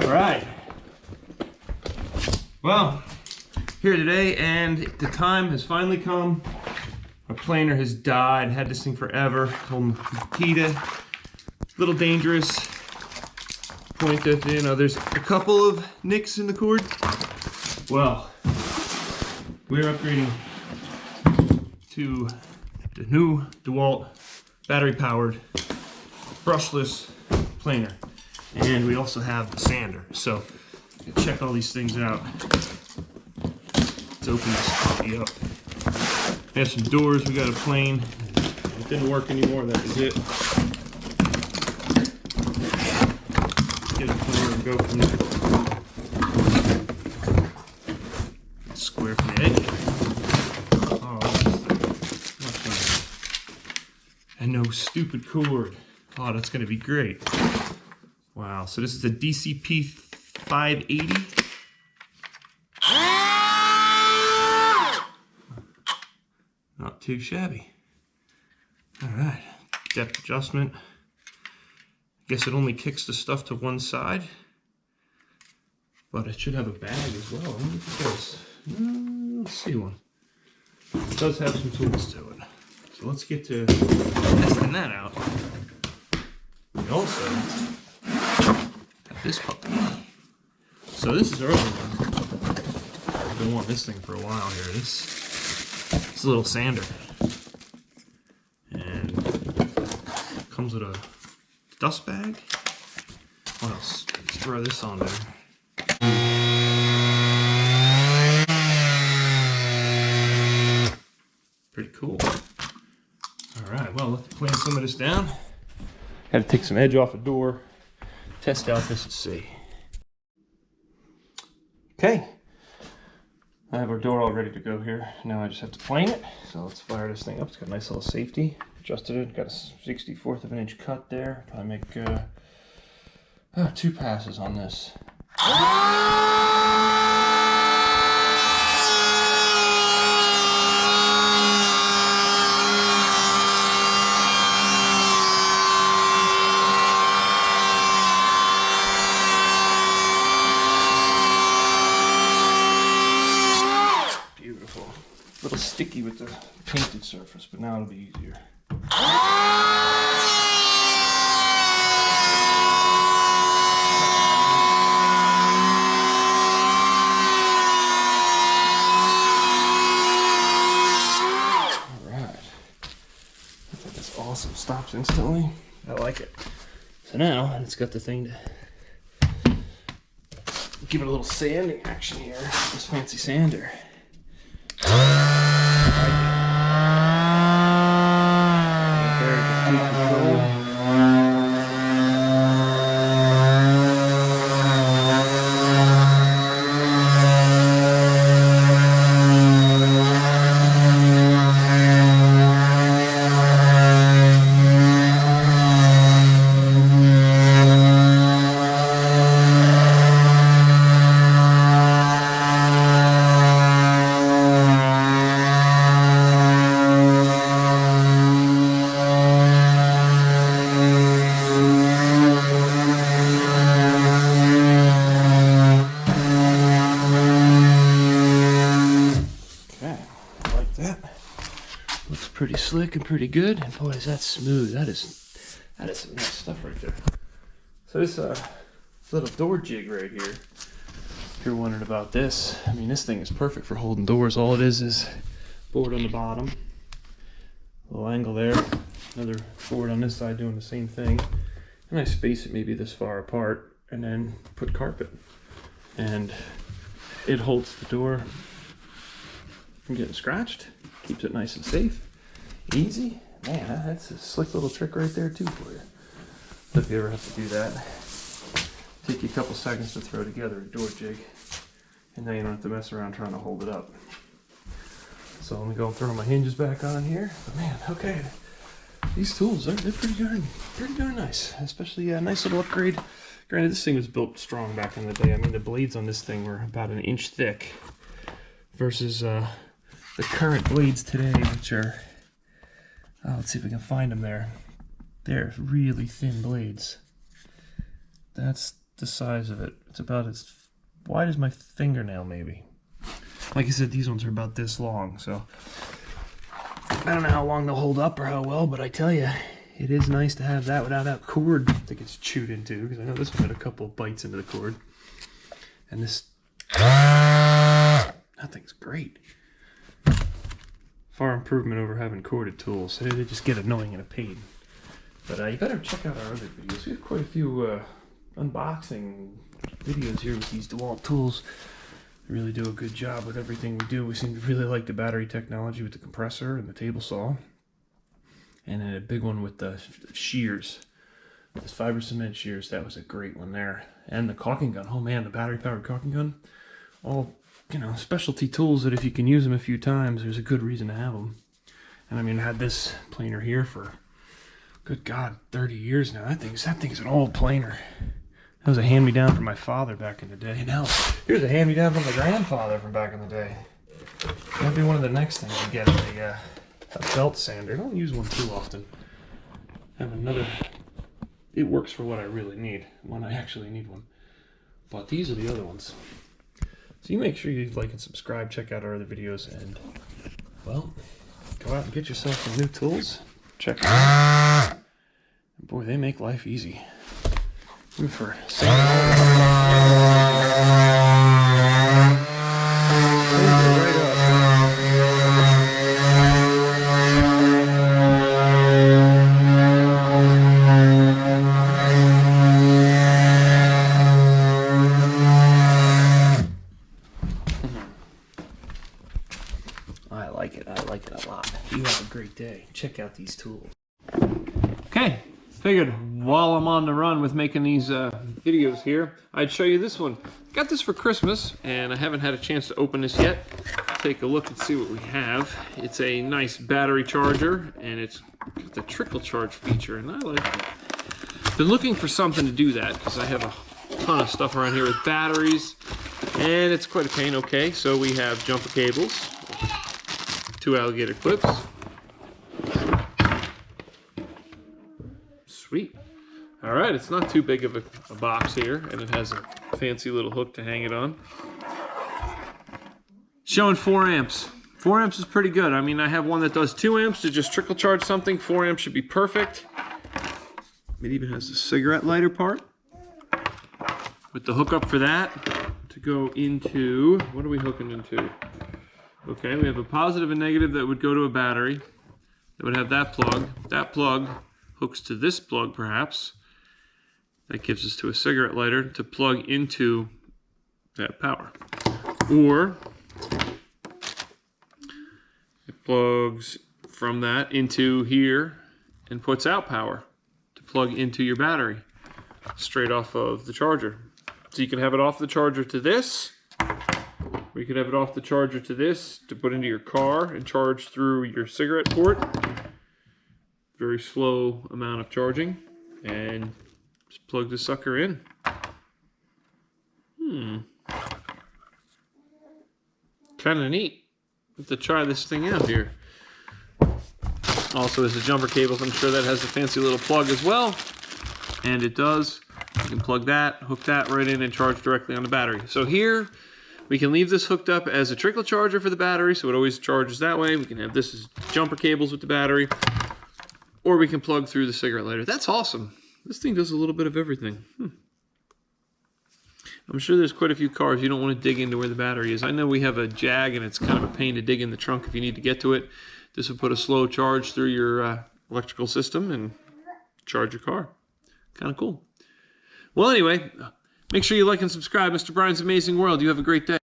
All right. Well, here today, and the time has finally come. My planer has died. Had this thing forever. Makita. Little dangerous. Point that, you know, there's a couple of nicks in the cord. Well, we're upgrading to the new Dewalt battery-powered brushless planer, and we also have the sander. So check all these things out. Let's open this puppy up. We have some doors. We got a plane. It didn't work anymore. That was it. Get a planer and go from there. Square from the edge. Oh, that's nice. And no stupid cord. Oh, that's going to be great. Wow. So this is a DCP 580. Not too shabby. All right. Depth adjustment. Guess it only kicks the stuff to one side. But it should have a bag as well. Let me look at this. Let's see one. It does have some tools to it. So let's get to testing that out. We also have this puppy. So this is our other one. I've been wanting this thing for a while here. This little sander. And it comes with a dust bag. What else? Let's throw this on there. Pretty cool. Alright, well, let's plane some of this down. Had to take some edge off the door, test out this and see. Okay. I have our door all ready to go here. Now I just have to plane it. So let's fire this thing up. It's got a nice little safety. Adjusted it. Got a 1/64 of an inch cut there. Probably make 2 passes on this. Beautiful. A little sticky with the painted surface, but now it'll be easier. Awesome, stops instantly. I like it. So now it's got the thing to give it a little sanding action here. This fancy sander. Pretty slick and pretty good, and boy, is that smooth. That is some nice stuff right there. So this little door jig right here. If you're wondering about this, I mean, this thing is perfect for holding doors. All it is board on the bottom, a little angle there, another board on this side doing the same thing, and I space it maybe this far apart, and then put carpet, and it holds the door from getting scratched, keeps it nice and safe. Easy. Man, that's a slick little trick right there too for you. So if you ever have to do that, take you a couple seconds to throw together a door jig, and now you don't have to mess around trying to hold it up. So let me go and throw my hinges back on here. But man, okay, these tools, they're pretty darn nice. Especially a nice little upgrade. Granted, this thing was built strong back in the day. I mean, the blades on this thing were about 1 inch thick versus the current blades today, which are, let's see if we can find them there. They're really thin blades. That's the size of it. It's about as wide as my fingernail, maybe. Like I said, these ones are about this long, so I don't know how long they'll hold up or how well, but I tell you, it is nice to have that without that cord that gets chewed into, because I know this one had a couple of bites into the cord. And this, that thing's great. Far improvement over having corded tools. They just get annoying and a pain. But you better check out our other videos. We have quite a few unboxing videos here with these Dewalt tools. They really do a good job with everything we do. We seem to really like the battery technology with the compressor and the table saw. And then a big one with the shears. Those fiber cement shears, that was a great one there. And the caulking gun. Oh man, the battery powered caulking gun. All, you know, specialty tools that if you can use them a few times, there's a good reason to have them. And I mean, I had this planer here for, good God, 30 years now. That thing's an old planer. That was a hand-me-down from my father back in the day. Now, here's a hand-me-down from my grandfather from back in the day. That'd be one of the next things you get, a belt sander. I don't use one too often. I have another. It works for what I really need, when I actually need one. But these are the other ones. So you make sure you like and subscribe, check out our other videos, and, well, go out and get yourself some new tools. Check them out. Boy, they make life easy. Good for sanding right up. I like it a lot. You have a great day. Check out these tools. Okay, figured while I'm on the run with making these videos here, I'd show you this one. Got this for Christmas, and I haven't had a chance to open this yet. Take a look and see what we have. It's a nice battery charger, and it's got the trickle charge feature, and I like it. Been looking for something to do that, because I have a ton of stuff around here with batteries, and it's quite a pain. Okay, so we have jumper cables, 2 alligator clips. Sweet. All right, it's not too big of a box here, and it has a fancy little hook to hang it on. Showing 4 amps. 4 amps is pretty good. I mean, I have one that does 2 amps to just trickle charge something. 4 amps should be perfect. It even has the cigarette lighter part with the hookup for that to go into, what are we hooking into? Okay, we have a positive and negative that would go to a battery. That would have that plug. That plug hooks to this plug, perhaps. That gives us to a cigarette lighter to plug into that power. Or it plugs from that into here and puts out power to plug into your battery straight off of the charger. So you can have it off the charger to this, or you could have it off the charger to this to put into your car and charge through your cigarette port. Very slow amount of charging, and just plug the sucker in. Kind of neat. Have to try this thing out here. Also, there's the jumper cables. I'm sure that has a fancy little plug as well, and it does. You can plug that, hook that right in, and charge directly on the battery. So here, we can leave this hooked up as a trickle charger for the battery, so it always charges that way. We can have this as jumper cables with the battery, or we can plug through the cigarette lighter. That's awesome. This thing does a little bit of everything. I'm sure there's quite a few cars you don't want to dig into where the battery is. I know we have a Jag, and it's kind of a pain to dig in the trunk if you need to get to it. This will put a slow charge through your electrical system and charge your car. Kind of cool. Well, anyway, make sure you like and subscribe. Mr. Brian's Amazing World. You have a great day.